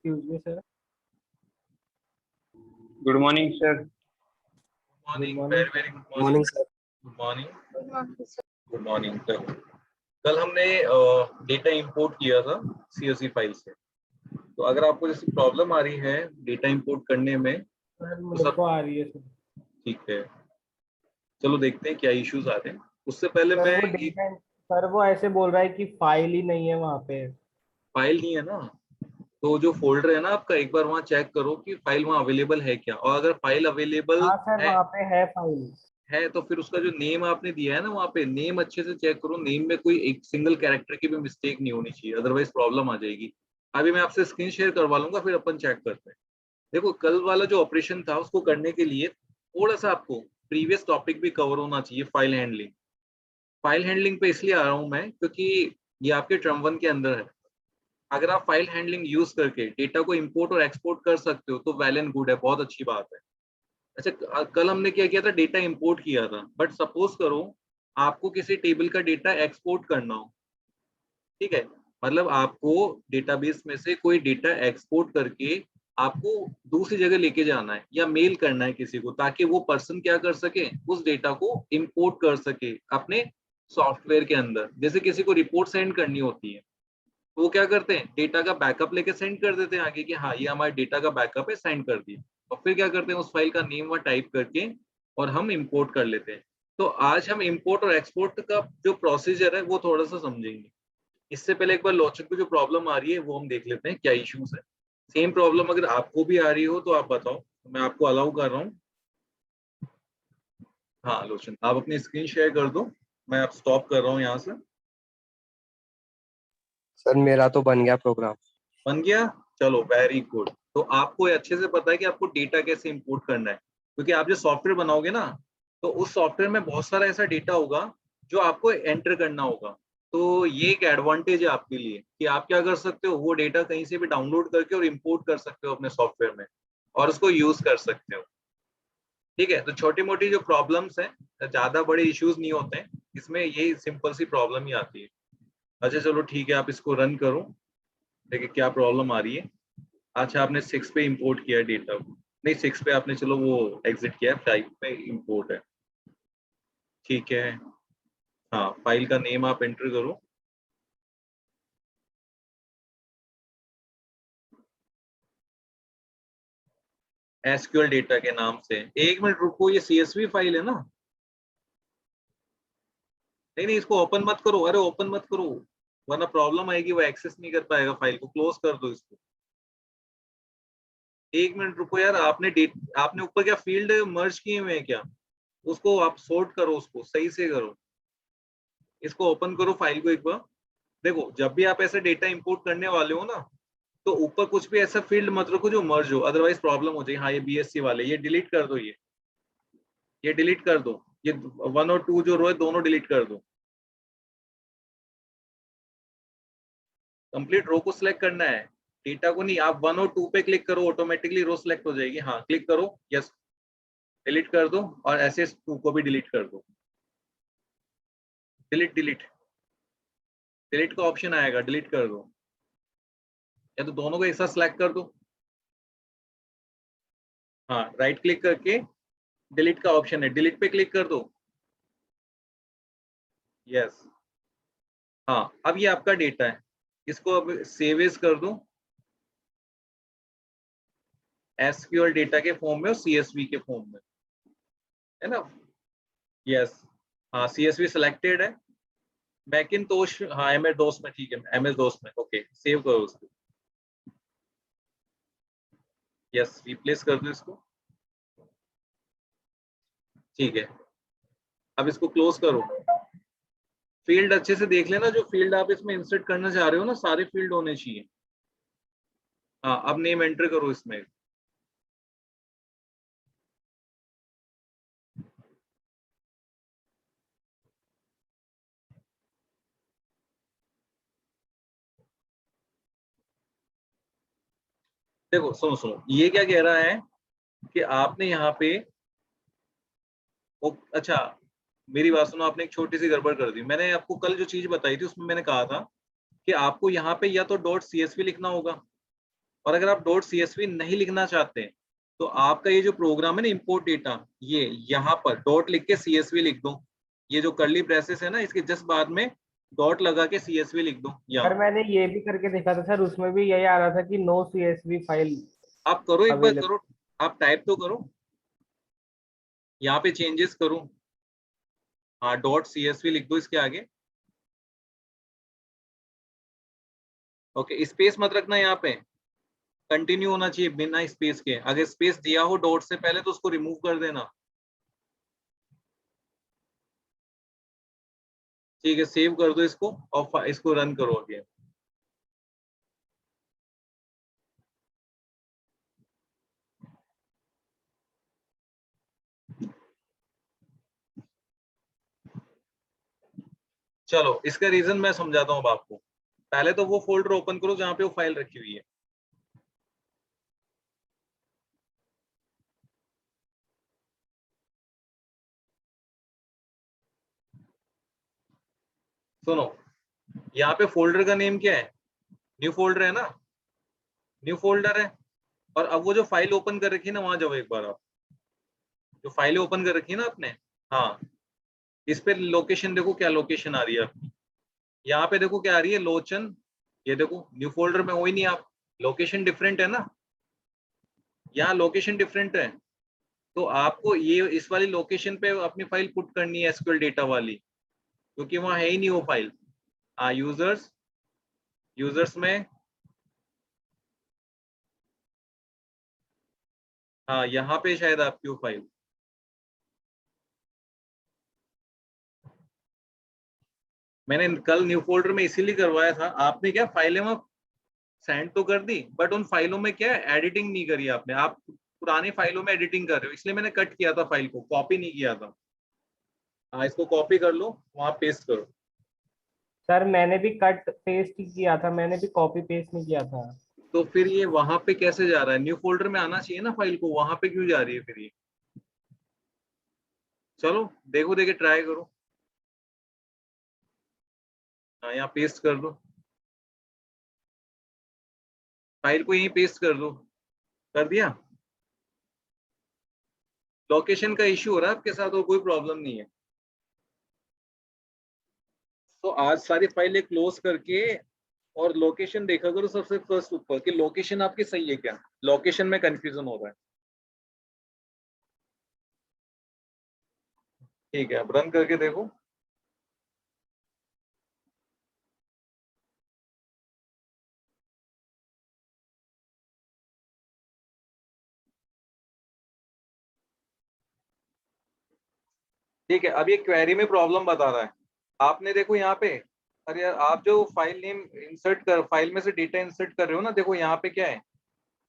Excuse me, sir. Good morning, sir. Good Morning, morning. very good Morning, morning. sir. Good morning. Good morning, sir. Good morning. कल हमने data import किया था CSV file से। तो अगर आपको जैसे प्रॉब्लम आ रही है डेटा इंपोर्ट करने में सर तो मुझे सब को आ रही है सर। ठीक है, चलो देखते हैं क्या इश्यूज आ रहे हैं। उससे पहले सर मैं वो डेटा सर वो ऐसे बोल रहा है कि फाइल ही नहीं है वहाँ पे। फाइल नहीं है ना, तो जो फोल्डर है ना आपका, एक बार वहाँ चेक करो कि फाइल वहाँ अवेलेबल है क्या, और अगर फाइल अवेलेबल हाँ सर वहाँ पे है फाइल। है तो फिर उसका जो नेम आपने दिया है ना, वहाँ पे नेम अच्छे से चेक करो, नेम में कोई एक सिंगल कैरेक्टर की भी मिस्टेक नहीं होनी चाहिए, अदरवाइज प्रॉब्लम आ जाएगी। अभी मैं आपसे स्क्रीन शेयर करवा लूंगा, फिर अपन चेक करते हैं। देखो कल वाला जो ऑपरेशन था उसको करने के लिए थोड़ा सा आपको प्रीवियस टॉपिक भी कवर होना चाहिए। फाइल हैंडलिंग, फाइल हैंडलिंग पे इसलिए आ रहा हूँ मैं क्योंकि ये आपके टर्म 1 के अंदर है। अगर आप फाइल हैंडलिंग यूज करके डेटा को इंपोर्ट और एक्सपोर्ट कर सकते हो तो वेल एंड गुड है, बहुत अच्छी बात है। अच्छा, कल हमने क्या किया था, डेटा इंपोर्ट किया था, बट सपोज करो आपको किसी टेबल का डेटा एक्सपोर्ट करना हो, ठीक है, मतलब आपको डेटाबेस में से कोई डेटा एक्सपोर्ट करके आपको दूसरी जगह लेके जाना है या मेल करना है किसी को, ताकि वो पर्सन क्या कर सके, उस डेटा को इंपोर्ट कर सके अपने सॉफ्टवेयर के अंदर। जैसे किसी को रिपोर्ट सेंड करनी होती है तो वो क्या करते हैं, डेटा का बैकअप लेके सेंड कर देते हैं आगे कि हाँ ये हमारे डेटा का बैकअप है, सेंड कर दिया। और फिर क्या करते हैं, उस फाइल का नेम वहाँ टाइप करके और हम इंपोर्ट कर लेते हैं। तो आज हम इंपोर्ट और एक्सपोर्ट का जो प्रोसीजर है वो थोड़ा सा समझेंगे। इससे पहले एक बार लोचन को जो प्रॉब्लम आ रही है वो हम देख लेते हैं क्या इश्यूज है। सेम प्रॉब्लम अगर आपको भी आ रही हो तो आप बताओ, मैं आपको अलाउ कर रहा हूँ। हाँ लोचन, आप अपनी स्क्रीन शेयर कर दो, मैं आप स्टॉप कर रहा हूँ यहाँ से। सर मेरा तो बन गया प्रोग्राम। बन गया, चलो वेरी गुड। तो आपको ये अच्छे से पता है कि आपको डेटा कैसे इंपोर्ट करना है, क्योंकि आप जो सॉफ्टवेयर बनाओगे ना तो उस सॉफ्टवेयर में बहुत सारा ऐसा डेटा होगा जो आपको एंटर करना होगा। तो ये एक एडवांटेज है आपके लिए कि आप क्या कर सकते हो, वो डेटा कहीं से भी डाउनलोड करके और इंपोर्ट कर सकते हो अपने सॉफ्टवेयर में और उसको यूज कर सकते हो। ठीक है, तो छोटी मोटी जो प्रॉब्लम्स हैं, ज्यादा बड़े इश्यूज नहीं होते हैं इसमें, यही सिंपल सी प्रॉब्लम ही आती है। अच्छा चलो ठीक है, आप इसको रन करो, देखिए क्या प्रॉब्लम आ रही है। अच्छा आपने 6 पे इंपोर्ट किया डेटा को, नहीं 6 पे आपने चलो वो एग्जिट किया, 5 पे इंपोर्ट है, ठीक है। हाँ फाइल का नेम आप एंटर करो, एसक्यूएल डेटा के नाम से। एक मिनट रुको, ये CSV फाइल है ना? नहीं नहीं इसको ओपन मत करो, अरे ओपन मत करो वरना प्रॉब्लम आएगी, वो एक्सेस नहीं कर पाएगा फाइल को, क्लोज कर दो इसको। एक मिनट रुको यार, आपने ऊपर क्या फील्ड मर्ज किए हुए हैं क्या, उसको आप सॉर्ट करो, उसको सही से करो। इसको ओपन करो फाइल को एक बार। देखो जब भी आप ऐसे डेटा इंपोर्ट करने वाले हो ना, तो ऊपर कुछ भी ऐसा फील्ड मत रखो जो मर्ज हो, अदरवाइज प्रॉब्लम हो जाएगी। हाँ ये BSc वाले, ये डिलीट कर दो, ये डिलीट कर दो, ये 1 और 2 जो रो है दोनों डिलीट कर दो। कंप्लीट रो को सिलेक्ट करना है, डेटा को नहीं। आप 1 और 2 पे क्लिक करो, ऑटोमेटिकली रो सिलेक्ट हो जाएगी। हाँ क्लिक करो, यस, डिलीट कर दो, और ऐसे 2 को भी डिलीट कर दो। डिलीट डिलीट डिलीट का ऑप्शन आएगा, डिलीट कर दो, या तो दोनों को एक साथ सिलेक्ट कर दो। हाँ राइट क्लिक करके डिलीट का ऑप्शन है, डिलीट पे क्लिक कर दो, यस। हाँ अब ये आपका डेटा है, इसको अब सेव एज कर दो, SQL डेटा के फॉर्म में और CSV के फॉर्म में, है ना? यस, हाँ CSV सिलेक्टेड है, मैकिन्टोश, हाँ MS DOS में, ठीक है MS DOS में, ओके सेव करो उसको, यस रिप्लेस कर दो इसको, ठीक है। अब इसको क्लोज करो। फील्ड अच्छे से देख लेना, जो फील्ड आप इसमें इंसर्ट करना चाह रहे हो ना, सारे फील्ड होने चाहिए। हाँ अब नेम एंटर करो इसमें, देखो सुनो सुनो, ये क्या कह रहा है कि आपने यहाँ पे अच्छा मेरी बात सुनो, आपने एक छोटी सी गड़बड़ कर दी। मैंने आपको कल जो चीज बताई थी उसमें मैंने कहा था कि आपको यहाँ पे या तो .csv लिखना होगा, और अगर आप डॉट CSV नहीं लिखना चाहते हैं तो आपका ये जो प्रोग्राम है ना इंपोर्ट डेटा, ये यहाँ पर डॉट लिख के CSV लिख दो। ये जो कर्ली ब्रेसेस है ना, इसके जस्ट बाद में डॉट लगा के CSV लिख दो सर यहाँ। मैंने ये भी करके देखा था सर, उसमें भी यही आ रहा था कि नो CSV फाइल आप करो, एक बार अवेलेबल। करो, आप टाइप तो करो, यहाँ पे चेंजेस करो। हाँ, डॉट CSV लिख दो इसके आगे। ओके, स्पेस मत रखना यहाँ पे, कंटिन्यू होना चाहिए बिना स्पेस के। अगर स्पेस दिया हो डॉट से पहले तो उसको रिमूव कर देना। ठीक है, सेव कर दो इसको और इसको रन करो अगेन। चलो, इसका रीजन मैं समझाता हूँ अब आपको। पहले तो वो फोल्डर ओपन करो जहां पे वो फाइल रखी हुई है। सुनो, यहाँ पे फोल्डर का नेम क्या है? न्यू फोल्डर है ना, न्यू फोल्डर है। और अब वो जो फाइल ओपन कर रखी है ना, वहां जाओ एक बार आप। जो फाइल ओपन कर रखी है ना आपने, हाँ, इस पे लोकेशन देखो, क्या लोकेशन आ रही है आपकी। यहाँ पे देखो क्या आ रही है, लोचन। ये देखो न्यू फोल्डर में हो ही नहीं आप, लोकेशन डिफरेंट है ना, यहाँ लोकेशन डिफरेंट है। तो आपको ये इस वाली लोकेशन पे अपनी फाइल पुट करनी है, एसक्यूएल डेटा वाली, क्योंकि वहां है ही नहीं वो फाइल। यूजर्स, यूजर्स में, हाँ यहाँ पे शायद आपकी वो फाइल। मैंने कल न्यू फोल्डर में इसीलिए करवाया था। आपने क्या फाइलें वहां सेंड तो कर दी, बट उन फाइलों में क्या एडिटिंग नहीं करी आपने। आप पुरानी फाइलों में एडिटिंग कर रहे हो, इसलिए मैंने कट किया था फाइल को, कॉपी नहीं किया था। हाँ, इसको कॉपी कर लो, वहां पेस्ट करो। सर मैंने भी कट पेस्ट ही किया था, मैंने भी कॉपी पेस्ट नहीं किया था। तो फिर ये वहां पे कैसे जा रहा है? न्यू फोल्डर में आना चाहिए ना फाइल को, वहां पे क्यों जा रही है फिर ये? चलो देखो, देखे ट्राई करो। हाँ, यहाँ पेस्ट कर दो, फाइल को यहीं पेस्ट कर दो। कर दिया? लोकेशन का इश्यू हो रहा है आपके साथ और कोई प्रॉब्लम नहीं है। तो आज सारी फाइलें क्लोज करके और लोकेशन देखा करो सबसे फर्स्ट ऊपर कि लोकेशन आपकी सही है क्या। लोकेशन में कंफ्यूजन हो रहा है। ठीक है, अब रन करके देखो। ठीक है, अब ये क्वेरी में प्रॉब्लम बता रहा है। आपने देखो यहाँ पे, अरे यार, आप जो फाइल नेम इंसर्ट कर, फाइल में से डेटा इंसर्ट कर रहे हो ना, देखो यहाँ पे क्या है।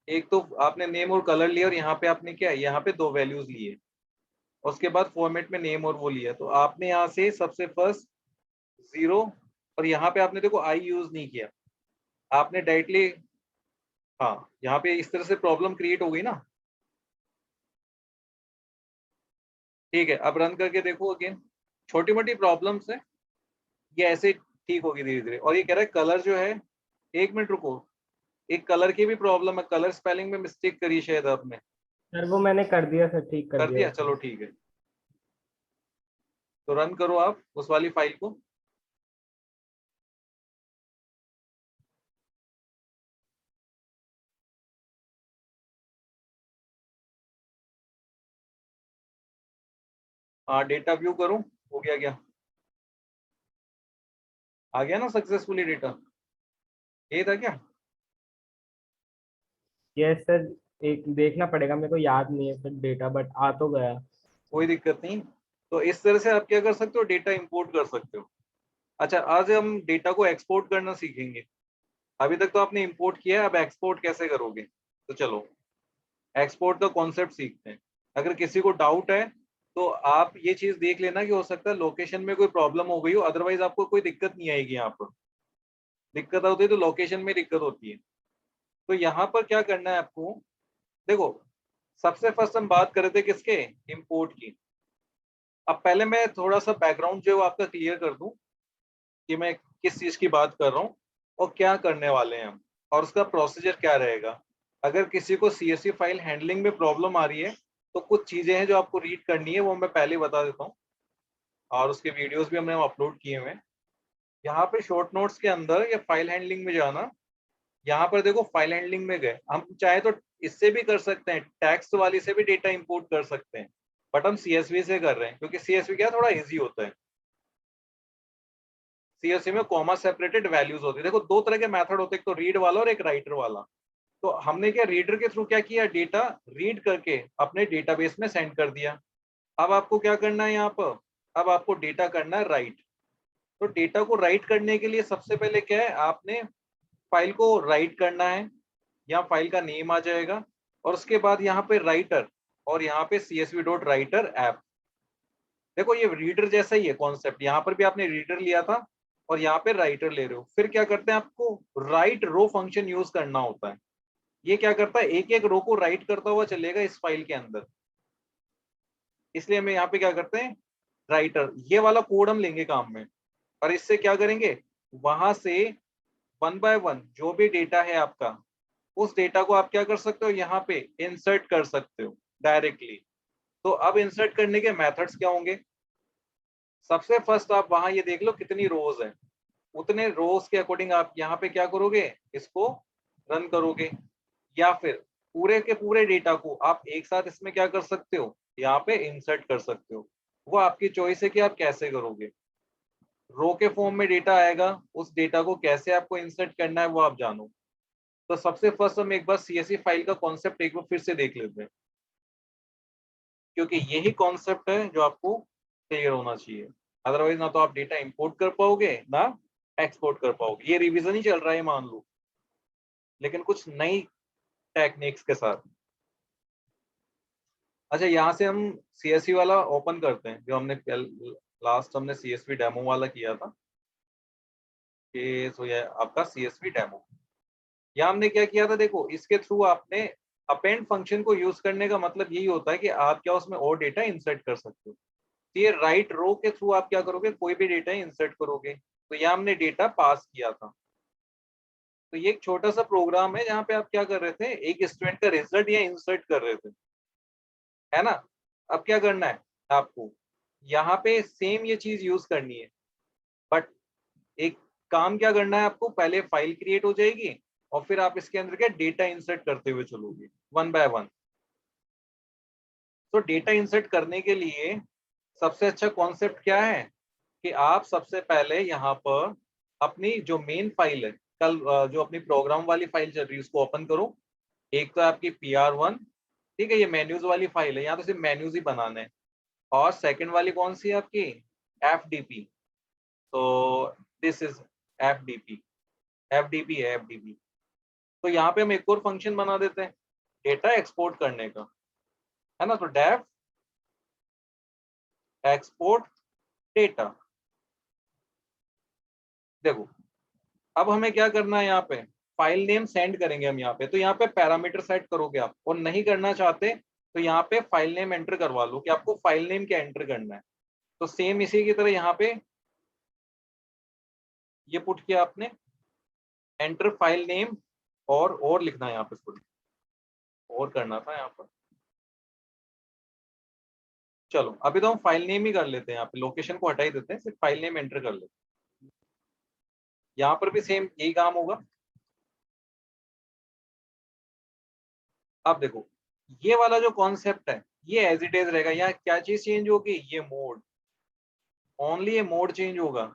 एक तो आपने नेम और कलर लिया, और यहाँ पे आपने क्या है, यहाँ पे दो वैल्यूज लिए। उसके बाद फॉर्मेट में नेम और वो लिया। तो आपने यहाँ से सबसे फर्स्ट 0, और यहाँ पे आपने देखो आई यूज नहीं किया, आपने डायरेक्टली, हाँ, यहाँ पे इस तरह से प्रॉब्लम क्रिएट हो गई ना। ठीक है, अब रन करके देखो अगेन। छोटी मोटी प्रॉब्लम्स है, ये ऐसे ठीक होगी धीरे धीरे। और ये कह रहा है कलर जो है, 1 मिनट रुको, एक कलर की भी प्रॉब्लम है, कलर स्पेलिंग में मिस्टेक करी शायद आपने। सर वो मैंने कर दिया सर, ठीक कर कर दिया दिया? उसको। चलो ठीक है, तो रन करो आप उस वाली फाइल को। हाँ, डेटा व्यू करो, हो गया क्या? आ गया ना सक्सेसफुली डेटा? ये था क्या? यस सर, एक देखना पड़ेगा, मेरे को याद नहीं है सर डेटा, बट आ तो गया। कोई दिक्कत नहीं। तो इस तरह से आप क्या कर सकते हो, डेटा इंपोर्ट कर सकते हो। अच्छा, आज हम डेटा को एक्सपोर्ट करना सीखेंगे। अभी तक तो आपने इंपोर्ट किया है, अब एक्सपोर्ट कैसे करोगे। तो चलो एक्सपोर्ट का कॉन्सेप्ट सीखते हैं। अगर किसी को डाउट है तो आप ये चीज देख लेना कि हो सकता है लोकेशन में कोई प्रॉब्लम हो गई हो, अदरवाइज आपको कोई दिक्कत नहीं आएगी। यहाँ पर दिक्कत होती है तो लोकेशन में दिक्कत होती है। तो यहाँ पर क्या करना है आपको, देखो, सबसे फर्स्ट हम बात कर रहे थे किसके, इंपोर्ट की। अब पहले मैं थोड़ा सा बैकग्राउंड जो है वो आपका क्लियर कर दूं कि मैं किस चीज की बात कर रहा हूँ और क्या करने वाले हैं हम, और उसका प्रोसीजर क्या रहेगा। अगर किसी को CSV फाइल हैंडलिंग में प्रॉब्लम आ रही है तो कुछ चीजें हैं जो आपको रीड करनी है, वो मैं पहले बता देता हूँ, और उसके वीडियोस भी हमने अपलोड किए हुए हैं। यहाँ पे शॉर्ट नोट्स के अंदर या फाइल हैंडलिंग में जाना, यहाँ पर देखो फाइल हैंडलिंग में गए, हम चाहे तो इससे भी कर सकते हैं, टेक्स्ट वाली से भी डेटा इंपोर्ट कर सकते हैं, बट हम CSV से कर रहे हैं क्योंकि CSV क्या थोड़ा इजी होता है। CSV में कॉमा सेपरेटेड वैल्यूज होती है। देखो दो तरह के मेथड होते हैं, एक तो रीड वाला और एक राइटर वाला। तो हमने क्या रीडर के थ्रू क्या किया, डेटा रीड करके अपने डेटाबेस में सेंड कर दिया। अब आपको क्या करना है यहाँ पर, अब आपको डेटा करना है राइट। तो डेटा को राइट करने के लिए सबसे पहले क्या है, आपने फाइल को राइट करना है, यहाँ फाइल का नेम आ जाएगा, और उसके बाद यहाँ पे राइटर, और यहाँ पे csv.writer ऐप। देखो ये रीडर जैसा ही है कॉन्सेप्ट, यहाँ पर भी आपने रीडर लिया था और यहाँ पे राइटर ले रहे हो। फिर क्या करते हैं, आपको राइट रो फंक्शन यूज करना होता है। ये क्या करता है, एक एक रो को राइट करता हुआ चलेगा इस फाइल के अंदर, इसलिए हम यहाँ पे क्या करते हैं, राइटर, ये वाला कोड हम लेंगे काम में। और इससे क्या करेंगे, वहां से 1 बाय 1 जो भी डेटा है आपका, उस डेटा को आप क्या कर सकते हो, यहाँ पे इंसर्ट कर सकते हो डायरेक्टली। तो अब इंसर्ट करने के मेथड्स क्या होंगे, सबसे फर्स्ट आप वहां ये देख लो कितनी रोज है, उतने रोज के अकॉर्डिंग आप यहाँ पे क्या करोगे, इसको रन करोगे, या फिर पूरे के पूरे डेटा को आप एक साथ इसमें क्या कर सकते हो, यहाँ पे इंसर्ट कर सकते हो। वो आपकी चॉइस है कि आप कैसे करोगे। रो के फॉर्म में डेटा आएगा, उस डेटा को कैसे आपको इंसर्ट करना है वो आप जानो। तो सबसे फर्स्ट हम एक बार CSV फाइल का कॉन्सेप्ट एक बार फिर से देख लेते हैं, क्योंकि यही कॉन्सेप्ट है जो आपको क्लियर होना चाहिए। अदरवाइज ना तो आप डेटा इंपोर्ट कर पाओगे ना एक्सपोर्ट कर पाओगे। ये रिवीजन ही चल रहा है मान लो, लेकिन कुछ नई टेक्निक्स के साथ। अच्छा यहाँ से हम CSV वाला ओपन करते हैं, जो हमने लास्ट हमने CSV डेमो वाला किया था, कि सो ये आपका CSV डेमो। यहाँ हमने क्या किया था, देखो इसके थ्रू आपने अपेंड फंक्शन को यूज करने का मतलब यही होता है कि आप क्या उसमें और डेटा इंसर्ट कर सकते हो। तो ये राइट रो के थ्रू आप क्या करोगे, कोई भी डेटा इंसर्ट करोगे। तो यहाँ हमने डेटा पास किया था। तो ये एक छोटा सा प्रोग्राम है जहाँ पे आप क्या कर रहे थे, एक स्टूडेंट का रिजल्ट या इंसर्ट कर रहे थे, है ना। अब क्या करना है आपको, यहाँ पे सेम ये चीज यूज करनी है, बट एक काम क्या करना है आपको, पहले फाइल क्रिएट हो जाएगी और फिर आप इसके अंदर क्या डेटा इंसर्ट करते हुए चलोगे 1 बाय 1। तो डेटा इंसर्ट करने के लिए सबसे अच्छा कॉन्सेप्ट क्या है कि आप सबसे पहले यहाँ पर अपनी जो मेन फाइल है, कल जो अपनी प्रोग्राम वाली फाइल चल रही है उसको ओपन करो। एक तो आपकी PR1, ठीक है, ये मेन्यूज वाली फाइल है, यहाँ तो सिर्फ मेन्यूज ही बनाने हैं। और सेकंड वाली कौन सी है आपकी, FDP। तो दिस इज FDP, FDP है FDP। तो यहाँ पे हम एक और फंक्शन बना देते हैं डेटा एक्सपोर्ट करने का, है ना। तो डेफ एक्सपोर्ट डेटा। देखो अब हमें क्या करना है, यहाँ पे फाइल नेम सेंड करेंगे हम यहाँ पे। तो यहाँ पे पैरामीटर सेट करोगे आप, और नहीं करना चाहते तो यहाँ पे फाइल नेम एंटर करवा लो कि आपको फाइल नेम क्या एंटर करना है। तो सेम इसी की तरह यहाँ पे ये पुट किया आपने, एंटर फाइल नेम, और लिखना है यहाँ पे, और करना था यहाँ पर। चलो अभी तो हम फाइल नेम ही कर लेते हैं, यहाँ पे लोकेशन को हटा ही देते हैं, सिर्फ फाइल नेम एंटर कर लेते हैं। यहाँ पर भी सेम यही काम होगा। अब देखो ये वाला जो कॉन्सेप्ट है ये एज इट इज रहेगा। यहाँ क्या चीज चेंज होगी, ये मोड, ओनली ये मोड चेंज होगा,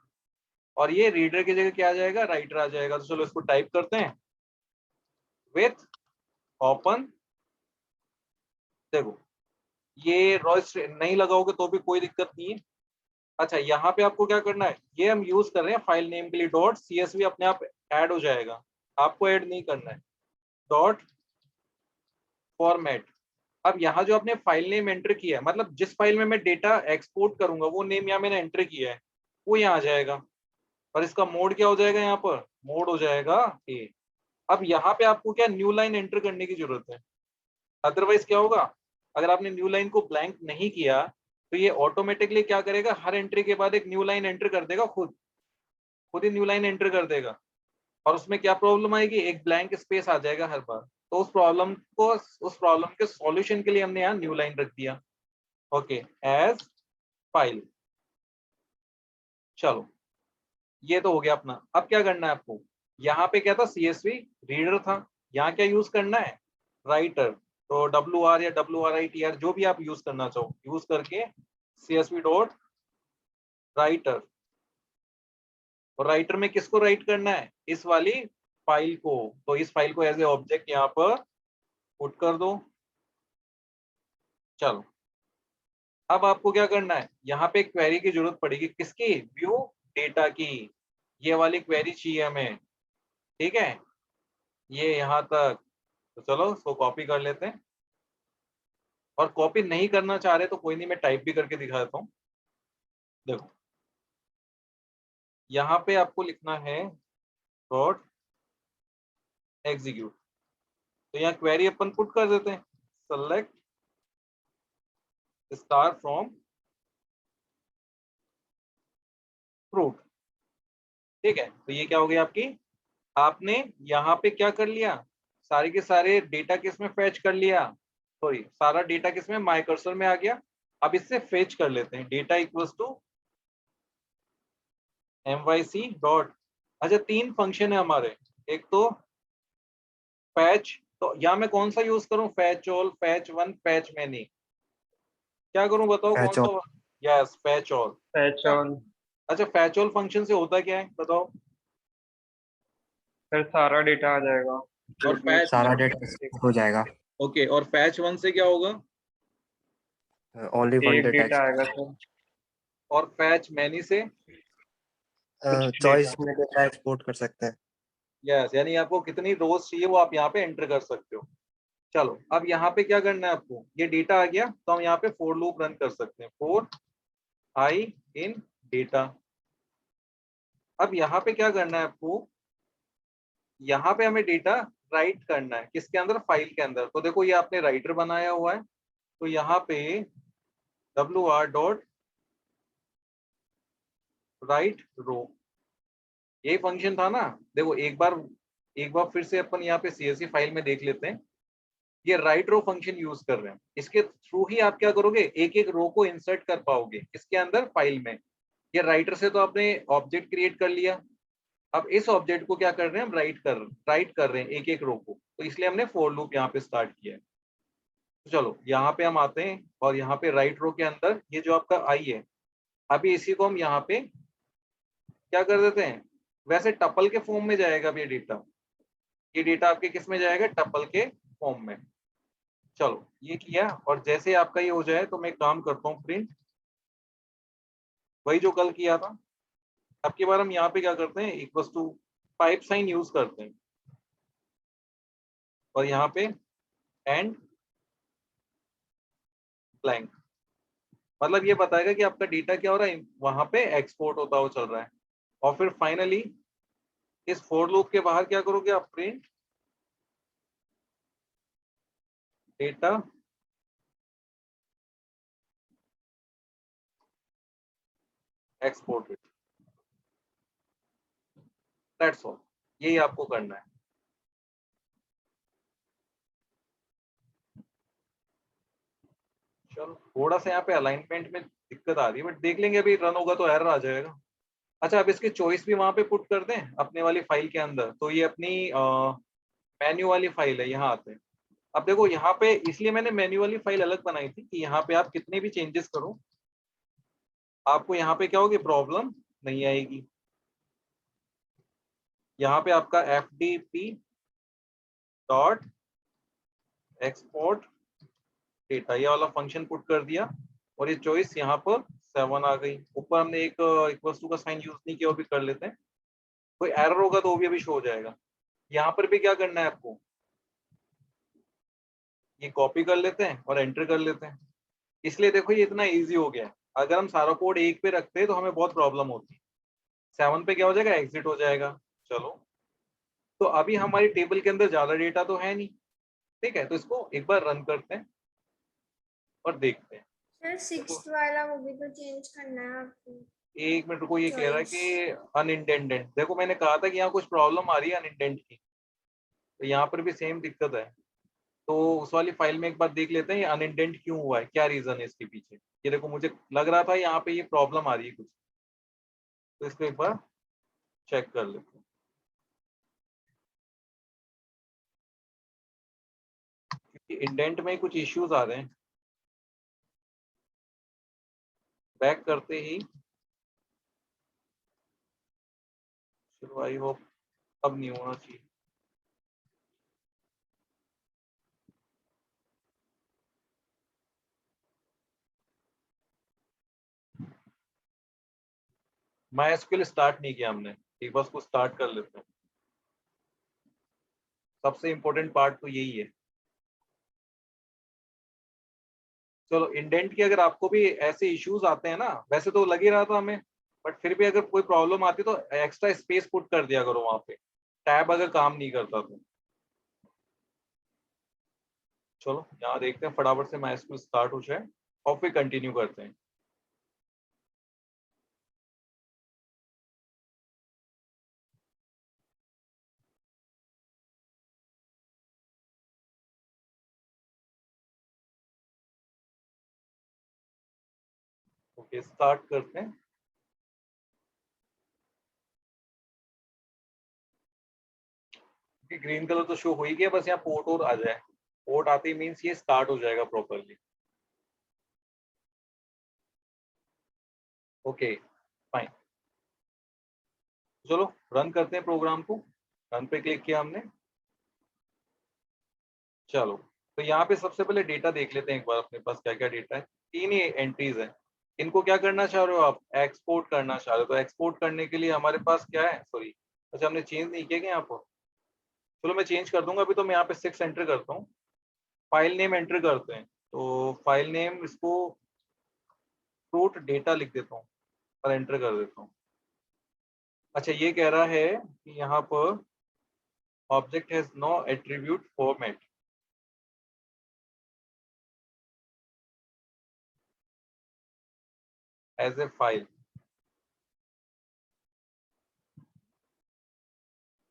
और ये रीडर की जगह क्या आ जाएगा, राइटर आ जाएगा। तो चलो इसको टाइप करते हैं, विथ ओपन। देखो ये रॉयस नहीं लगाओगे तो भी कोई दिक्कत नहीं है। अच्छा यहाँ पे आपको क्या करना है, ये हम यूज कर रहे हैं फाइल नेम के लिए, डॉट CSV अपने आप ऐड हो जाएगा, आपको ऐड नहीं करना है, डॉट फॉर्मेट। अब यहाँ जो आपने फाइल नेम एंटर किया है, मतलब जिस फाइल में मैं डेटा एक्सपोर्ट करूंगा वो नेम यहाँ मैंने एंटर किया है, वो यहाँ आ जाएगा। और इसका मोड क्या हो जाएगा, यहाँ पर मोड हो जाएगा ए। अब यहाँ पे आपको क्या न्यू लाइन एंटर करने की जरूरत है, अदरवाइज क्या होगा, अगर आपने न्यू लाइन को ब्लैंक नहीं किया तो ये ऑटोमेटिकली क्या करेगा, हर एंट्री के बाद एक न्यू लाइन एंटर कर देगा, खुद ही न्यू लाइन एंटर कर देगा। और उसमें क्या प्रॉब्लम आएगी, एक ब्लैंक स्पेस आ जाएगा हर बार। तो उस प्रॉब्लम के सॉल्यूशन के लिए हमने यहाँ न्यू लाइन रख दिया। Okay, as file. चलो ये तो हो गया अपना। अब क्या करना है आपको, यहाँ पे क्या था, CSV रीडर था, यहाँ क्या यूज करना है, राइटर। तो WR या WRITR जो भी आप यूज करना चाहो, यूज करके CSV डॉट राइटर। और राइटर में किसको राइट करना है, इस वाली फाइल को। तो इस फाइल को एज ए ऑब्जेक्ट यहाँ पर पुट कर दो। चलो अब आपको क्या करना है, यहाँ पे एक क्वेरी की जरूरत पड़ेगी, किसकी, व्यू डेटा की। ये वाली क्वेरी चाहिए हमें, ठीक है, ये यहाँ तक। तो चलो इसको कॉपी कर लेते हैं, और कॉपी नहीं करना चाह रहे तो कोई नहीं, मैं टाइप भी करके दिखा देता हूँ। देखो यहाँ पे आपको लिखना है डॉट एग्जीक्यूट। तो यहाँ क्वेरी अपन पुट कर देते हैं, सेलेक्ट स्टार फ्रॉम फ्रूट। ठीक है, तो ये क्या हो गया आपकी, आपने यहाँ पे क्या कर लिया, सारे के सारे डेटा किस में फेच कर लिया, सॉरी सारा डेटा किस में, माय कर्सर में आ गया। अब इससे फेच कर लेते हैं, data equals to myc dot. अच्छा 3 फंक्शन है हमारे, एक तो फैच, तो यहाँ मैं कौन सा यूज करूं, fetch all, fetch one, fetch many, क्या करूं बताओ कौन फैच ऑल। सा। Yes fetch all. Fetch on. अच्छा फैच ऑल फंक्शन से होता क्या है बताओ। फिर सारा डेटा आ जाएगा और जो भी फैच, सारा उसमें डेटा हो जाएगा। ओके, और फैच वन से क्या होगा, ओनली वन एक डेटा। डेटा आएगा सर, और फैच मैनी से, कुछ चॉइस डेटा। में डेटा एक्सपोर्ट कर सकते हैं। यस, यानी आपको कितनी रोज चाहिए वो आप यहाँ पे एंटर कर सकते हो। चलो अब यहाँ पे क्या करना है आपको, ये डेटा आ गया तो हम यहाँ पे फॉर लूप रन कर सकते हैं, फॉर आई इन डेटा। अब यहाँ पे क्या करना है आपको, यहाँ पे हमें डेटा राइट करना है, किसके अंदर, फाइल के अंदर। तो देखो ये आपने राइटर बनाया हुआ है, तो यहाँ पे WR डॉट राइट रो, यही फंक्शन था ना। देखो एक बार फिर से अपन यहाँ पे CSV फाइल में देख लेते हैं। ये राइट रो फंक्शन यूज कर रहे हैं, इसके थ्रू ही आप क्या करोगे, एक एक रो को इंसर्ट कर पाओगे इसके अंदर फाइल में। ये राइटर से तो आपने ऑब्जेक्ट क्रिएट कर लिया, अब इस ऑब्जेक्ट को क्या कर रहे हैं हम, राइट कर रहे हैं एक एक रो को, तो इसलिए हमने फॉर लूप यहाँ पे स्टार्ट किया है। तो चलो यहाँ पे हम आते हैं, और यहाँ पे राइट रो के अंदर ये जो आपका आई है, अभी इसी को हम यहाँ पे क्या कर देते हैं, वैसे टपल के फॉर्म में जाएगा अब ये डेटा आपके किस में जाएगा, टपल के फॉर्म में। चलो ये किया, और जैसे आपका ये हो जाए तो मैं काम करता हूँ प्रिंट, वही जो कल किया था। अब की बार हम यहाँ पे क्या करते हैं, equals to pipe sign use करते हैं, और यहाँ पे एंड ब्लैंक, मतलब ये बताएगा कि आपका डेटा क्या हो रहा है, वहां पे एक्सपोर्ट होता हुआ चल रहा है। और फिर फाइनली इस फॉर लूप के बाहर क्या करोगे आप, print data exported, that's all, यही आपको करना है। चलो थोड़ा सा यहाँ पे अलाइनमेंट में दिक्कत आ रही है, बट देख लेंगे, अभी रन होगा तो एरर आ जाएगा। अच्छा अब इसकी चॉइस भी वहां पे पुट कर दें अपने वाली फाइल के अंदर, तो ये अपनी मेन्यू वाली फाइल है, यहाँ आते हैं। अब देखो यहाँ पे, इसलिए मैंने मेन्यू वाली फाइल अलग बनाई थी कि यहाँ पे आप कितने भी चेंजेस करो, आपको यहाँ पे क्या होगी, प्रॉब्लम नहीं आएगी। यहाँ पे आपका FDP डॉट एक्सपोर्ट डेटा, ये वाला फंक्शन पुट कर दिया, और ये चॉइस यहाँ पर 7 आ गई। ऊपर हमने एक इक्वल्स टू का साइन यूज नहीं किया, वो भी कर लेते हैं, कोई एरर होगा तो वो भी अभी शो हो जाएगा। यहाँ पर भी क्या करना है आपको, ये कॉपी कर लेते हैं और एंटर कर लेते हैं। इसलिए देखो ये इतना इजी हो गया है, अगर हम सारा कोड एक पे रखते हैं तो हमें बहुत प्रॉब्लम होती है। 7 पे क्या हो जाएगा, एग्जिट हो जाएगा। चलो तो अभी हमारी टेबल के अंदर ज्यादा डेटा तो है नहीं, ठीक है, तो इसको एक बार रन करते हैं और देखते हैं। सर सिक्स्थ वाला वो भी तो चेंज करना है आपको। एक मिनट रुको, ये कह रहा है Choice. कि अनइंटेंडेड, देखो मैंने कहा था कि यहाँ कुछ प्रॉब्लम आ रही है अनइंटेंड की, तो यहाँ पर भी सेम दिक्कत है। तो उस वाली फाइल में एक बार देख लेते हैं ये अनइंडेंट क्यों हुआ है, क्या रीजन है इसके पीछे। ये देखो मुझे लग रहा था यहाँ पे ये प्रॉब्लम आ रही है कुछ, तो इसको एक बार चेक कर लेते हैं। क्योंकि इंडेंट में कुछ इश्यूज आ रहे हैं, बैक करते ही चलो आई होप अब नहीं होना चाहिए। MySQL स्टार्ट नहीं किया हमने, एक बार उसको स्टार्ट कर लेते हैं। सबसे इम्पोर्टेंट पार्ट तो यही है। चलो इंडेंट के अगर आपको भी ऐसे इश्यूज आते हैं ना, वैसे तो लग ही रहा था हमें, बट फिर भी अगर कोई प्रॉब्लम आती तो एक्स्ट्रा स्पेस पुट कर दिया करो वहां पे, टैब अगर काम नहीं करता तो। चलो यहाँ देखते हैं फटाफट से MySQL स्टार्ट हो जाए और फिर कंटिन्यू करते हैं। ओके स्टार्ट करते हैं। ग्रीन कलर तो शो हो ही गया, बस यहाँ पोर्ट और आ जाए, पोर्ट आते ही मीन्स ये स्टार्ट हो जाएगा प्रॉपरली। ओके फाइन, चलो रन करते हैं प्रोग्राम को। रन पे क्लिक किया हमने। चलो तो यहाँ पे सबसे पहले डेटा देख लेते हैं एक बार अपने पास क्या क्या डेटा है। 3 ही एंट्रीज है, इनको क्या करना चाह रहे हो आप, एक्सपोर्ट करना चाह रहे हो। तो एक्सपोर्ट करने के लिए हमारे पास क्या है, सॉरी अच्छा हमने चेंज नहीं किया क्या यहाँ पर, चलो मैं चेंज कर दूंगा। अभी तो मैं यहाँ पे 6 एंटर करता हूँ। फाइल नेम एंटर करते हैं, तो फाइल नेम इसको फ्रूट डेटा लिख देता हूँ और एंटर कर देता हूँ। अच्छा ये कह रहा है कि यहाँ पर object has no attribute format. As a file.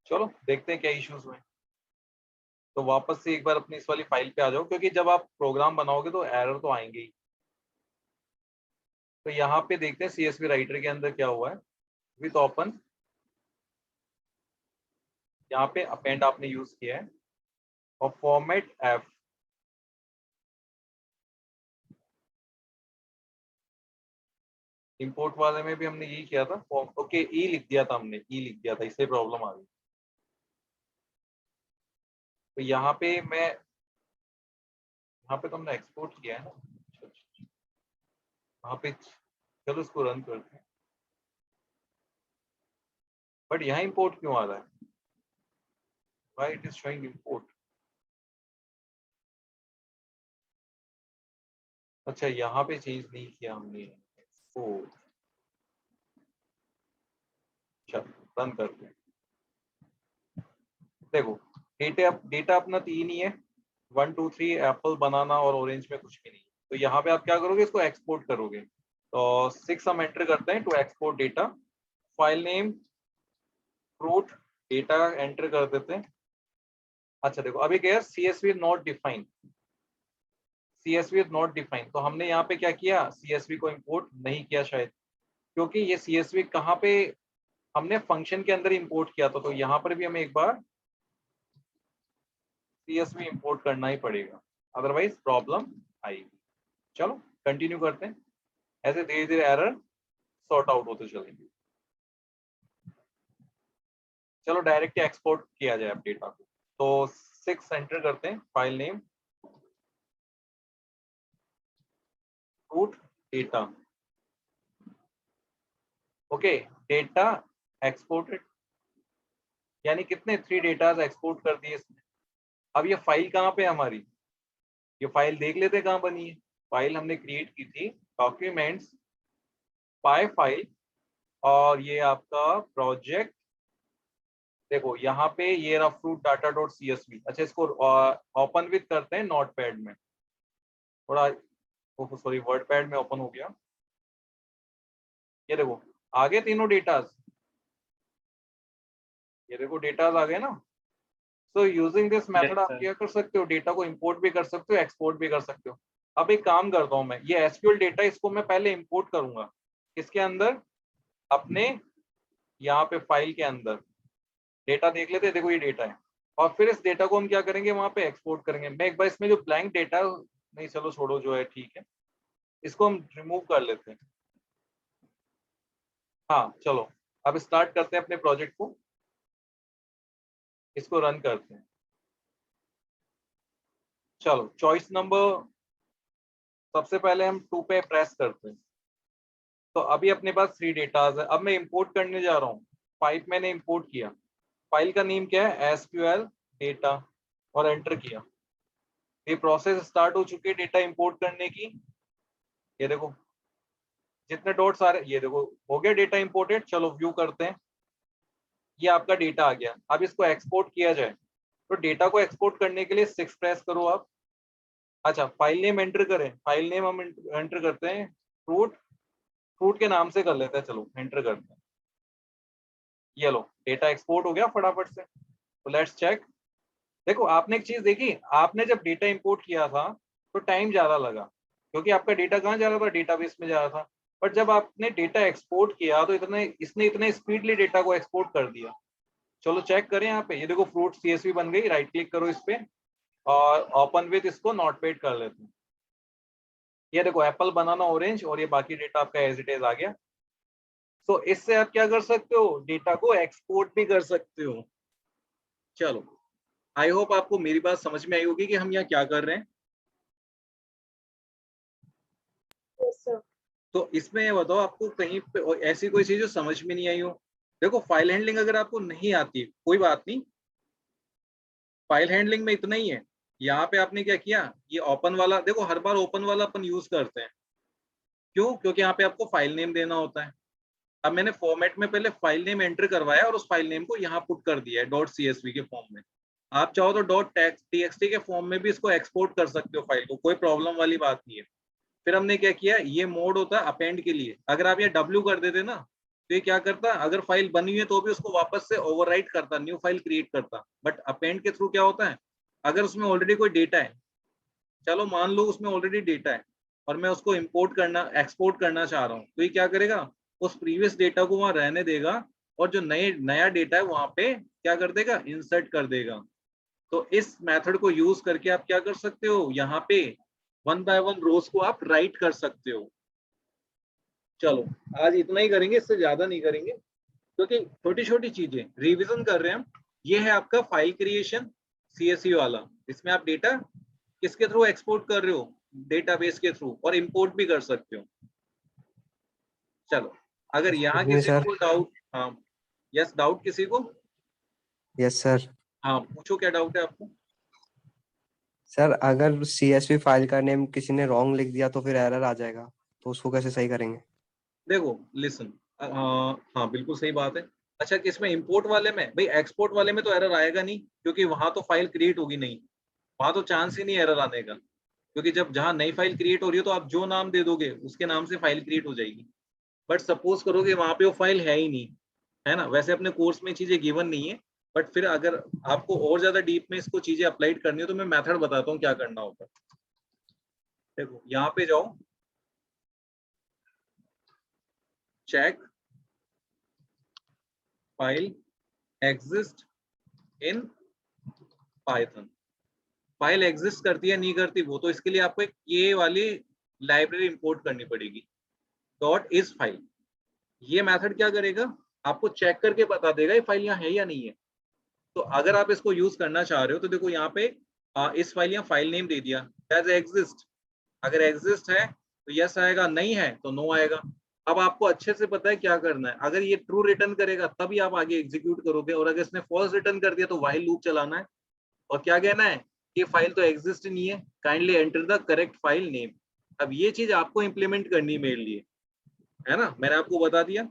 चलो देखते हैं क्या इश्यूज हुए। तो वापस से एक बार अपनी इस वाली फाइल पे आ जाओ, क्योंकि जब आप प्रोग्राम बनाओगे तो एरर तो आएंगे ही। तो यहाँ पे देखते हैं CSV राइटर के अंदर क्या हुआ है। विथ ओपन, यहाँ पे अपेंड आपने यूज किया है, और फॉर्मेट एफ। इंपोर्ट वाले में भी हमने यही किया था, ओके ई लिख दिया था हमने, ई लिख दिया था, इससे प्रॉब्लम आ गई। तो यहाँ पे मैं, यहाँ पे तो हमने एक्सपोर्ट किया है ना, वहाँ पे चलो इसको रन करते हैं। बट यहाँ इंपोर्ट क्यों आ रहा है, why it is showing import. अच्छा यहाँ पे चेंज नहीं किया हमने एक्सपोर्ट। चलो रन करते हैं। देखो डेटा अपना 3 ही है, 1 2 3 एप्पल बनाना और ऑरेंज में कुछ भी नहीं। तो यहाँ पे आप क्या करोगे, इसको एक्सपोर्ट करोगे। तो 6 हम एंटर करते हैं to export data. File name fruit data enter कर देते हैं। अच्छा देखो अभी क्या है, CSV not defined, CSV not defined. तो हमने यहाँ पे क्या किया, CSV को इंपोर्ट नहीं किया शायद, क्योंकि ये CSV कहाँ पे हमने फंक्शन के अंदर इंपोर्ट किया था। तो यहाँ पर भी हमें एक बार CSV इंपोर्ट करना ही पड़ेगा, अदरवाइज प्रॉब्लम आएगी। चलो कंटिन्यू करते हैं, ऐसे धीरे धीरे एरर सॉर्ट आउट होते चलेंगे। चलो डायरेक्ट एक्सपोर्ट किया जाए अब डेटा को। तो 6 एंटर करते हैं, file name fruit data. Okay data exported, यानी कितने 3 डेटा एक्सपोर्ट कर दिए इसने। अब ये फाइल कहाँ पे है हमारी, ये फाइल देख लेते हैं कहाँ बनी है। फाइल हमने क्रिएट की थी डॉक्यूमेंट्स पाई फाइल, और ये आपका प्रोजेक्ट। देखो यहाँ पे ये रहा फ्रूट डाटा डॉट CSV। अच्छा इसको ओपन विद करते हैं नोटपैड में, थोड़ा सॉरी वर्डपैड में ओपन हो गया। ये देखो आगे तीनों डेटाज, ये देखो डेटाज आ गए ना। So using this method Yes, आप sir. क्या कर सकते हो, डेटा को इंपोर्ट भी कर सकते हो, एक्सपोर्ट भी कर सकते हो। अब एक काम करता हूँ मैं, ये एसक्यूएल डेटा इसको मैं पहले इंपोर्ट करूंगा किसके अंदर, अपने यहाँ पे फाइल के अंदर। डेटा देख लेते हैं, देखो ये डेटा है, और फिर इस डेटा को हम क्या करेंगे, वहां पे एक्सपोर्ट करेंगे। मैं एक बार इसमें जो ब्लैंक डेटा, नहीं चलो छोड़ो, जो है ठीक है, इसको हम रिमूव कर लेते हैं। हाँ चलो, अब स्टार्ट करते हैं अपने प्रोजेक्ट को, इसको रन करते हैं। चलो चॉइस नंबर, सबसे पहले हम 2 पे प्रेस करते हैं। तो अभी अपने पास 3 डेटाज है। अब मैं इंपोर्ट करने जा रहा हूँ। 5 मैंने इंपोर्ट किया, फाइल का नेम क्या है, एसक्यूएल डेटा, और एंटर किया। ये प्रोसेस स्टार्ट हो चुकी है डेटा इंपोर्ट करने की। ये देखो जितने डॉट्स आ रहे, ये देखो हो गया डेटा इंपोर्टेड। चलो व्यू करते हैं, ये आपका डेटा आ गया। अब इसको एक्सपोर्ट किया जाए, तो डेटा को एक्सपोर्ट करने के लिए 6 प्रेस करो आप। अच्छा, फाइल नेम एंटर करें। फाइल नेम हम एंटर करते हैं फ्रूट, फ्रूट के नाम से कर लेते हैं। चलो एंटर करते हैं, ये लो डेटा एक्सपोर्ट हो गया फटाफट से। तो लेट्स चेक। देखो आपने एक चीज देखी, आपने जब डेटा इंपोर्ट किया था तो टाइम ज्यादा लगा, क्योंकि आपका डेटा कहाँ जा रहा था, डेटाबेस में जा रहा था। बट जब आपने डेटा एक्सपोर्ट किया तो इसने इतने स्पीडली डेटा को एक्सपोर्ट कर दिया। चलो चेक करें यहाँ पे, ये देखो फ्रूट सीएसवी बन गई। राइट क्लिक करो इस पे और ओपन विथ इसको नोटपैड कर लेते हैं। ये देखो एप्पल बनाना ऑरेंज, और ये बाकी डेटा आपका एज इट इज आ गया। तो इससे आप क्या कर सकते हो, डेटा को एक्सपोर्ट भी कर सकते हो। चलो आई होप आपको मेरी बात समझ में आई होगी कि हम यहाँ क्या कर रहे हैं। Yes, sir. तो इसमें ये बताओ, आपको कहीं पे ऐसी कोई चीज जो समझ में नहीं आई हो। देखो फाइल हैंडलिंग अगर आपको नहीं आती कोई बात नहीं, फाइल हैंडलिंग में इतना ही है। यहाँ पे आपने क्या किया, ये ओपन वाला देखो, हर बार ओपन वाला अपन यूज करते हैं। क्यों, क्योंकि यहाँ पे आपको फाइल नेम देना होता है। अब मैंने फॉर्मेट में पहले फाइल नेम एंटर करवाया और उस फाइल नेम को यहाँ पुट कर दिया है .csv के फॉर्म में। आप चाहो तो .txt के फॉर्म में भी इसको एक्सपोर्ट कर सकते हो फाइल को, कोई प्रॉब्लम वाली बात नहीं है। फिर हमने क्या किया, ये मोड होता है अपेंड के लिए। अगर आप ये W कर देते ना, तो ये क्या करता, अगर फाइल बनी हुई है तो भी उसको वापस से ओवरराइट करता, न्यू फाइल क्रिएट करता। बट अपेंड के थ्रू क्या होता है, अगर उसमें ऑलरेडी कोई डेटा है, चलो मान लो उसमें ऑलरेडी डेटा है और मैं उसको इंपोर्ट करना, एक्सपोर्ट करना चाह रहा हूँ, तो ये क्या करेगा, उस प्रीवियस डेटा को वहां रहने देगा और जो नया डेटा है वहां पे क्या कर देगा, इंसर्ट कर देगा। तो इस मेथड को यूज करके आप क्या कर सकते हो, यहाँ पे 1 बाय 1 रोज को आप राइट कर सकते हो। चलो आज इतना ही करेंगे, इससे ज्यादा नहीं करेंगे, क्योंकि छोटी छोटी चीजें रिवीजन कर रहे हैं हम। ये है आपका फाइल क्रिएशन CSV वाला। इसमें आप डेटा किसके थ्रू एक्सपोर्ट कर रहे हो, डेटाबेस के थ्रू, और इंपोर्ट भी कर सकते हो। चलो अगर यहाँ Excuse me, किसी sir. को डाउट, हाँ यस, डाउट किसी को, Yes, sir. हाँ पूछो क्या डाउट है आपको। सर अगर CSV फाइल का नेम किसी ने रॉन्ग लिख दिया तो फिर एरर आ जाएगा, तो उसको कैसे सही करेंगे? देखो लिसन, हाँ बिल्कुल सही बात है। अच्छा किसमें, इंपोर्ट वाले में? भाई एक्सपोर्ट वाले में तो एरर आएगा नहीं, क्योंकि वहां तो फाइल क्रिएट होगी नहीं, वहां तो चांस ही नहीं एरर आने का। क्योंकि जब जहां नई फाइल क्रिएट हो रही है तो आप जो नाम दे दोगे उसके नाम से फाइल क्रिएट हो जाएगी। बट सपोज करो कि वहां पे वो फाइल है ही नहीं, है ना। वैसे अपने कोर्स में चीजें गिवन नहीं है, बट फिर अगर आपको और ज्यादा डीप में इसको चीजें अप्लाइड करनी हो तो मैं मेथड बताता हूँ क्या करना होगा। देखो यहाँ पे जाओ, check file exist in Python. File exist करती है नहीं करती वो तो इसके लिए आपको एक ये वाली लाइब्रेरी इंपोर्ट करनी पड़ेगी, .is फाइल। ये मेथड क्या करेगा, आपको चेक करके बता देगा ये फाइल यहाँ है या नहीं है। तो अगर आप इसको यूज करना चाह रहे हो तो देखो यहाँ पे इस फाइल या फाइल नेम दे दिया एज एग्जिस्ट। अगर एग्जिस्ट है तो यस आएगा, नहीं है तो नो आएगा। अब आपको अच्छे से पता है क्या करना है। अगर ये ट्रू रिटर्न करेगा तभी आप आगे एग्जीक्यूट करोगे, और अगर इसने फॉल्स रिटर्न कर दिया तो व्हाइल लूप चलाना है। और क्या कहना है, ये फाइल तो एग्जिस्ट नहीं है, kindly enter the correct file name. अब ये चीज आपको इंप्लीमेंट करनी है मेरे लिए, है ना, मैंने आपको बता दिया।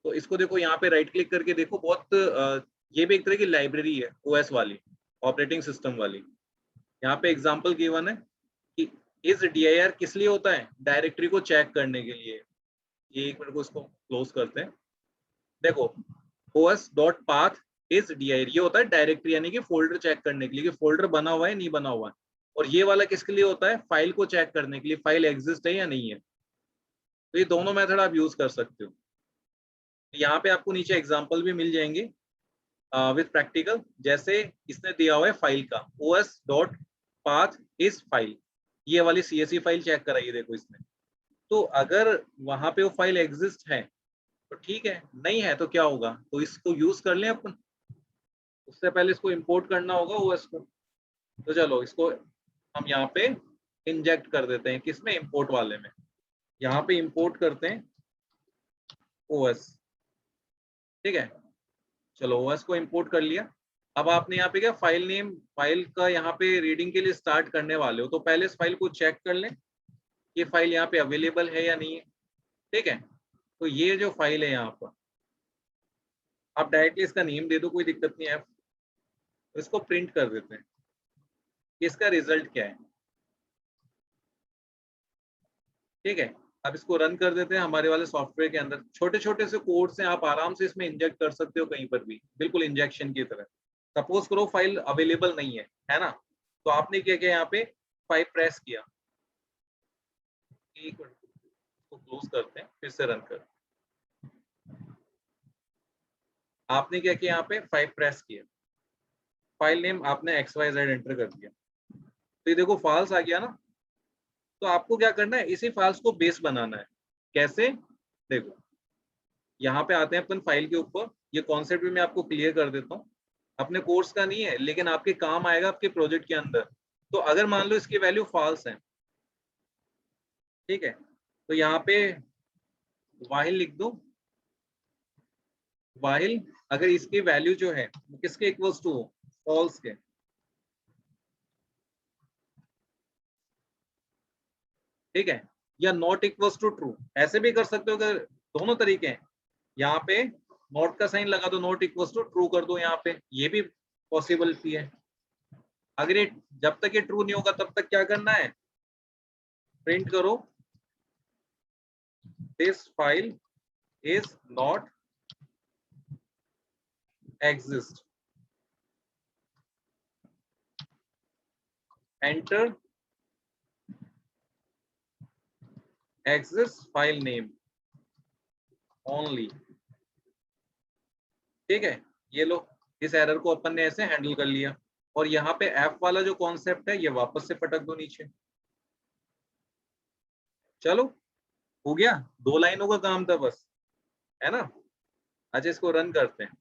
तो इसको देखो यहाँ पे राइट क्लिक करके देखो, बहुत ये भी एक तरह की लाइब्रेरी है OS वाली, ऑपरेटिंग सिस्टम वाली। यहाँ पे एग्जांपल गिवन है कि इस dir किस लिए होता है, डायरेक्टरी को चेक करने के लिए। ये एक मिनट को इसको क्लोज करते हैं। देखो os.path इज dir, ये होता है डायरेक्टरी यानी कि फोल्डर चेक करने के लिए कि फोल्डर बना हुआ है नहीं बना हुआ है। और ये वाला किसके लिए होता है, फाइल को चेक करने के लिए फाइल एग्जिस्ट है या नहीं है। तो ये दोनों मेथड आप यूज कर सकते हो। यहाँ पे आपको नीचे एग्जांपल भी मिल जाएंगे विद प्रैक्टिकल। जैसे इसने दिया हुआ है फाइल का os.path इज फाइल, ये वाली CSV फाइल चेक कराइए, देखो इसमें। तो अगर वहां पे वो फाइल एग्जिस्ट है तो ठीक है, नहीं है तो क्या होगा, तो इसको यूज कर लें अपन। उससे पहले इसको इंपोर्ट करना होगा ओएस को। तो चलो इसको हम यहाँ पे इंजेक्ट कर देते हैं, किसमें, इंपोर्ट वाले में। यहाँ पे इंपोर्ट करते हैं ओएस, ठीक है। चलो ओएस को इंपोर्ट कर लिया। अब आपने यहाँ पे क्या, फाइल नेम, फाइल का यहाँ पे रीडिंग के लिए स्टार्ट करने वाले हो, तो पहले इस फाइल को चेक कर लें ये फाइल यहाँ पे अवेलेबल है या नहीं है, ठीक है। तो ये जो फाइल है यहाँ पर, आप डायरेक्टली इसका नेम दे दो, कोई दिक्कत नहीं है। तो इसको प्रिंट कर देते हैं कि इसका रिजल्ट क्या है, ठीक है। अब इसको रन कर देते हैं हमारे वाले सॉफ्टवेयर के अंदर। छोटे छोटे से कोड्स हैं, आप आराम से इसमें इंजेक्ट कर सकते हो कहीं पर भी, बिल्कुल इंजेक्शन की तरह। सपोज करो फाइल अवेलेबल नहीं है ना, तो आपने क्या किया, यहाँ पे 5 प्रेस किया, एक मिनट इसको क्लोज करते हैं, फिर से रन कर। आपने क्या किया, यहाँ पे 5 प्रेस किया, फाइल नेम आपने XYZ एंटर कर दिया, तो ये देखो फॉल्स आ गया ना। तो आपको क्या करना है, इसी फाइल्स को बेस बनाना है। कैसे, देखो यहाँ पे आते हैं अपन फाइल के ऊपर। ये कॉन्सेप्ट भी मैं आपको क्लियर कर देता हूँ, अपने कोर्स का नहीं है लेकिन आपके काम आएगा आपके प्रोजेक्ट के अंदर। तो अगर मान लो इसकी वैल्यू फॉल्स है, ठीक है, तो यहाँ पे वाहिल लिख दो। वाहिल अगर इसकी वैल्यू जो है किसके इक्वल्स टू हो, फॉल्स के, ठीक है, या नॉट इक्वल्स टू ट्रू, ऐसे भी कर सकते हो। अगर दोनों तरीके हैं, यहाँ पे नॉट का साइन लगा दो, नॉट इक्वल्स टू ट्रू कर दो यहाँ पे, ये भी पॉसिबिलिटी है। अगर ये जब तक ये ट्रू नहीं होगा तब तक क्या करना है, प्रिंट करो this file is not exist, enter exist file name only, ठीक है। ये लो, इस एरर को अपन ने ऐसे हैंडल कर लिया। और यहाँ पे एफ वाला जो कॉन्सेप्ट है ये वापस से पटक दो नीचे। चलो हो गया, 2 लाइनों का काम था बस, है ना। अच्छा इसको रन करते हैं।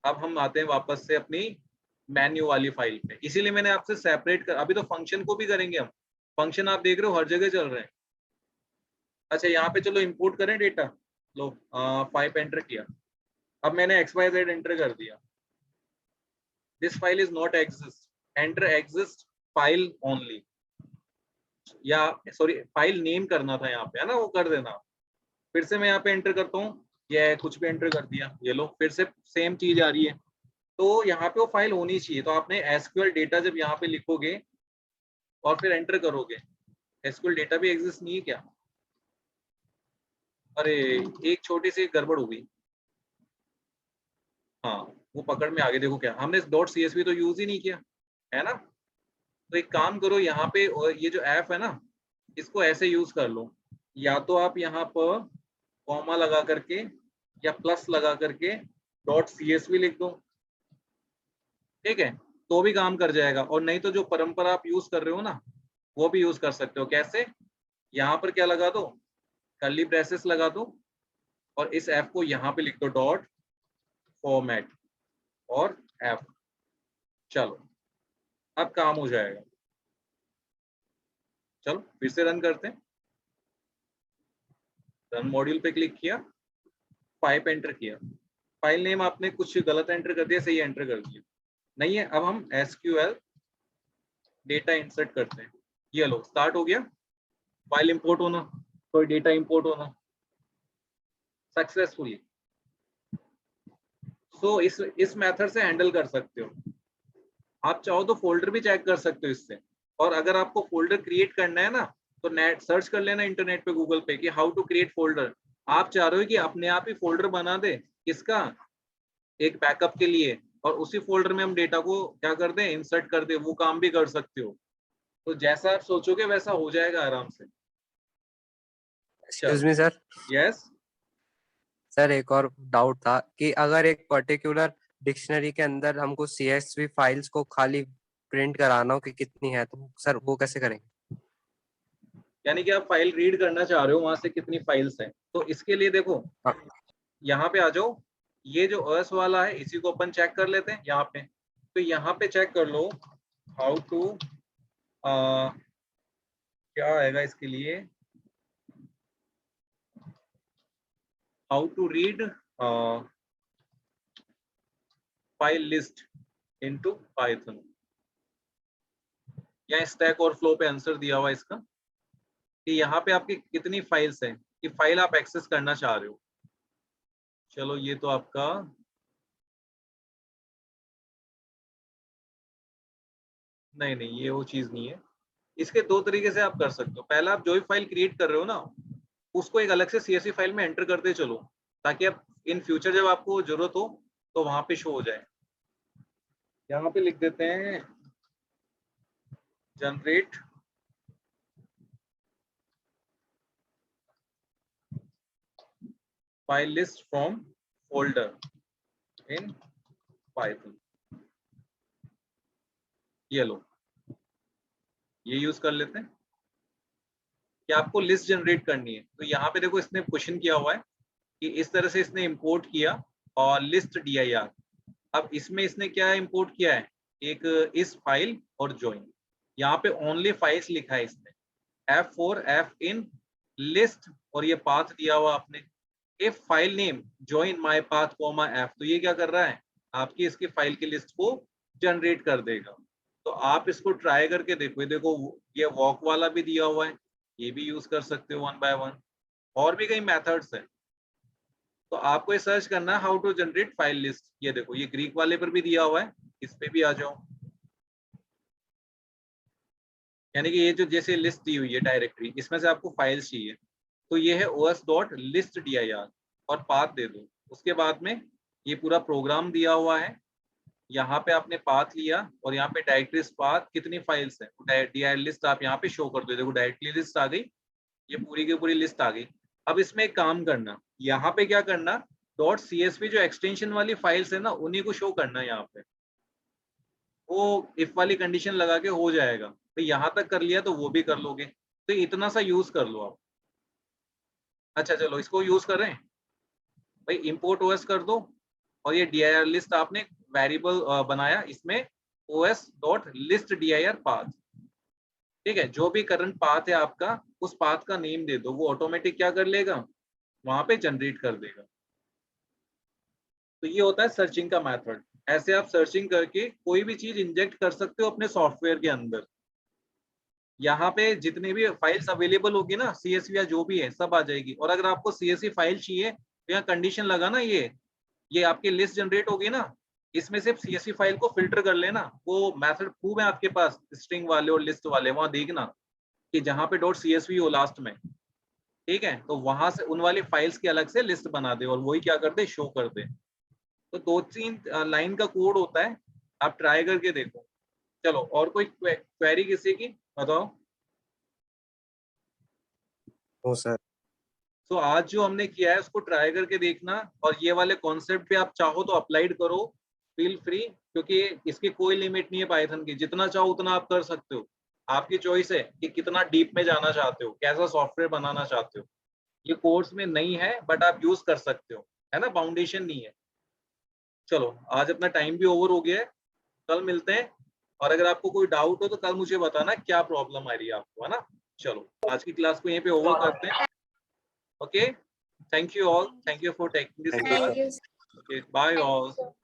अब हम आते हैं वापस से अपनी मेन्यू वाली फाइल पे, इसीलिए मैंने आपसे सेपरेट कर, अभी तो फंक्शन को भी करेंगे हम। फंक्शन आप देख रहे हो हर जगह चल रहे हैं। अच्छा यहाँ पे चलो इंपोर्ट करें डेटा, लो 5 एंटर किया। अब मैंने XYZ एंटर कर दिया, this file is not exist, enter exist file only, या सॉरी फाइल नेम करना था यहाँ पे, है ना, वो कर देना। फिर से मैं यहाँ पे एंटर करता हूँ, ये कुछ भी एंटर कर दिया, ये लो फिर से सेम चीज आ रही है। तो यहाँ पे वो फाइल होनी चाहिए। तो आपने SQL डेटा जब यहाँ पे लिखोगे और फिर एंटर करोगे, SQL डेटा भी एग्जिस्ट नहीं है क्या, अरे एक छोटी सी गड़बड़ हो गई। हाँ वो पकड़ में आगे, देखो क्या हमने .csv तो यूज ही नहीं किया, है ना। तो एक काम करो, यहाँ पे ये जो एफ है ना, इसको ऐसे यूज कर लो, या तो आप यहाँ पर कॉमा लगा करके या प्लस लगा करके .csv लिख दो, ठीक है, तो भी काम कर जाएगा। और नहीं तो जो परंपरा आप यूज कर रहे हो ना, वो भी यूज कर सकते हो। कैसे, यहाँ पर क्या लगा दो, कर्ली ब्रेसेस लगा दो, और इस एफ को यहाँ पे लिख दो डॉट फॉर्मेट और एफ। चलो अब काम हो जाएगा। चलो फिर से रन करते हैं। रन मॉड्यूल पे क्लिक किया, 5 एंटर किया, फाइल नेम आपने कुछ गलत एंटर कर दिया, सही एंटर कर दिया, नहीं है। अब हम SQL डेटा इंसर्ट करते हैं। ये लो स्टार्ट हो गया, फाइल इंपोर्ट होना, कोई डेटा इंपोर्ट होना सक्सेसफुली। सो इस मेथड से हैंडल कर सकते हो। आप चाहो तो फोल्डर भी चेक कर सकते हो इससे। और अगर आपको फोल्डर क्रिएट करना है ना, तो नेट सर्च कर लेना इंटरनेट पे, गूगल पे, कि हाउ टू क्रिएट फोल्डर। आप चाह रहे हो कि अपने आप ही फोल्डर बना दे, किसका, एक बैकअप के लिए, और उसी फोल्डर में हम डेटा को क्या कर दें, इंसर्ट कर दें, वो काम भी कर सकते हो। तो जैसा आप सोचोगे वैसा हो जाएगा आराम से। Excuse me sir. Yes, sir एक और डाउट था कि अगर एक पर्टिकुलर डिक्शनरी के अंदर हमको CSV फाइल्स को खाली प्रिंट कराना हो कि कितनी है, तो सर वो कैसे करेंगे? यानी कि आप फाइल रीड करना चाह रहे हो वहां से कितनी फाइल्स हैं, तो इसके लिए देखो हाँ। यहाँ पे आ जाओ, ये जो अर्स वाला है इसी को अपन चेक कर लेते हैं यहाँ पे। तो यहाँ पे चेक कर लो हाउ टू, क्या आएगा इसके लिए, how to read file list into Python. या स्टैक और फ्लो पे आंसर दिया हुआ इसका कि यहाँ पे आपकी कितनी फाइल्स हैं, कि फाइल आप एक्सेस करना चाह रहे हो। चलो ये तो आपका नहीं, ये वो चीज नहीं है। इसके दो तरीके से आप कर सकते हो। पहला, आप जो भी फाइल क्रिएट कर रहे हो ना, उसको एक अलग से CSV फाइल में एंटर करते चलो, ताकि आप इन फ्यूचर जब आपको जरूरत हो तो वहां पे शो हो जाए। यहाँ पे लिख देते हैं generate file list from folder in Python. ये लो, ये यूज कर लेते हैं कि आपको लिस्ट जनरेट करनी है। तो यहाँ पे देखो इसने क्वेश्चन किया हुआ है कि इस तरह से इसने इंपोर्ट किया और लिस्ट dir। अब इसमें इसने क्या इंपोर्ट किया है, एक इस फाइल और ज्वाइन। यहाँ पे ओनली फाइल्स लिखा है इसने, F4 F in लिस्ट, और ये पाथ दिया हुआ आपने if file name join my path comma F। तो ये क्या कर रहा है, आपकी इसकी फाइल की लिस्ट को जनरेट कर देगा। तो आप इसको ट्राई करके देखो, देखो ये वॉक वाला भी दिया हुआ है, ये भी यूज कर सकते हो 1 by 1, और भी कई मेथड्स हैं। तो आपको ये सर्च करना है how to generate file list. ये देखो ये ग्रीक वाले पर भी दिया हुआ है, इस पे भी आ जाओ। यानी कि ये जो जैसे लिस्ट दी हुई है डायरेक्टरी, इसमें से आपको फाइल्स चाहिए, तो ये है os.listdir और पाथ दे दो। उसके बाद में ये पूरा प्रोग्राम दिया हुआ है, यहाँ पे आपने पाथ लिया और यहाँ पे डायरेक्टरी पाथ कितनी फाइल्स है dir लिस्ट आप यहाँ पे शो कर दो। देखो डायरेक्टरी लिस्ट आ गई, ये पूरी की पूरी लिस्ट आ गई। अब इसमें एक काम करना, यहाँ पे क्या करना, .csv जो एक्सटेंशन वाली फाइल्स है ना, उन्हीं को शो करना है यहाँ पे। वो इफ वाली कंडीशन लगा के हो जाएगा। तो यहाँ तक कर लिया तो वो भी कर लोगे, तो इतना सा यूज कर लो आप। अच्छा चलो इसको यूज कर रहे हैं भाई, इंपोर्ट ओएस कर दो, और ये dir लिस्ट आपने वेरिएबल बनाया, इसमें os.listdir पाथ। ठीक है, जो भी करंट पाथ है आपका, उस पाथ का नेम दे दो, वो ऑटोमेटिक क्या कर लेगा, वहां पे जनरेट कर देगा। तो ये होता है सर्चिंग का मेथड। ऐसे आप सर्चिंग करके कोई भी चीज इंजेक्ट कर सकते हो अपने सॉफ्टवेयर के अंदर। यहाँ पे जितने भी फाइल्स अवेलेबल होगी ना, CSV या जो भी है, सब आ जाएगी। और अगर आपको CSV फाइल चाहिए तो यहाँ कंडीशन लगाना, ये आपकी लिस्ट जनरेट होगी ना, इसमें सिर्फ CSV फाइल को फिल्टर कर लेना। वो मेथड खूब है आपके पास, स्ट्रिंग वाले और लिस्ट वाले, वहां देखना कि जहाँ पे .csv हो लास्ट में, ठीक है, तो वहां से उन वाली फाइल्स की अलग से लिस्ट बना दे और वही क्या कर दे, शो कर दे। तो 2-3 लाइन का कोड होता है, आप ट्राई करके देखो। चलो और कोई क्वेरी किसी की बताओ। ओ सर। तो आज जो हमने किया है उसको ट्राई करके देखना, और ये वाले कॉन्सेप्ट पे आप चाहो तो अप्लाइड करो, फील फ्री, क्योंकि इसकी कोई लिमिट नहीं है पाइथन की, जितना चाहो उतना आप कर सकते हो। आपकी चॉइस है कि कितना डीप में जाना चाहते हो, कैसा सॉफ्टवेयर बनाना चाहते हो। ये कोर्स में नहीं है बट आप यूज कर सकते हो, है ना, फाउंडेशन नहीं है। चलो आज अपना टाइम भी ओवर हो गया है, कल मिलते हैं। और अगर आपको कोई डाउट हो तो कल मुझे बताना क्या प्रॉब्लम आ रही है आपको, है ना। चलो आज की क्लास को यहीं पे ओवर करते हैं। Okay, thank you all, thank you for taking this Thank you, class. Thank you. Okay, bye all. Thank you.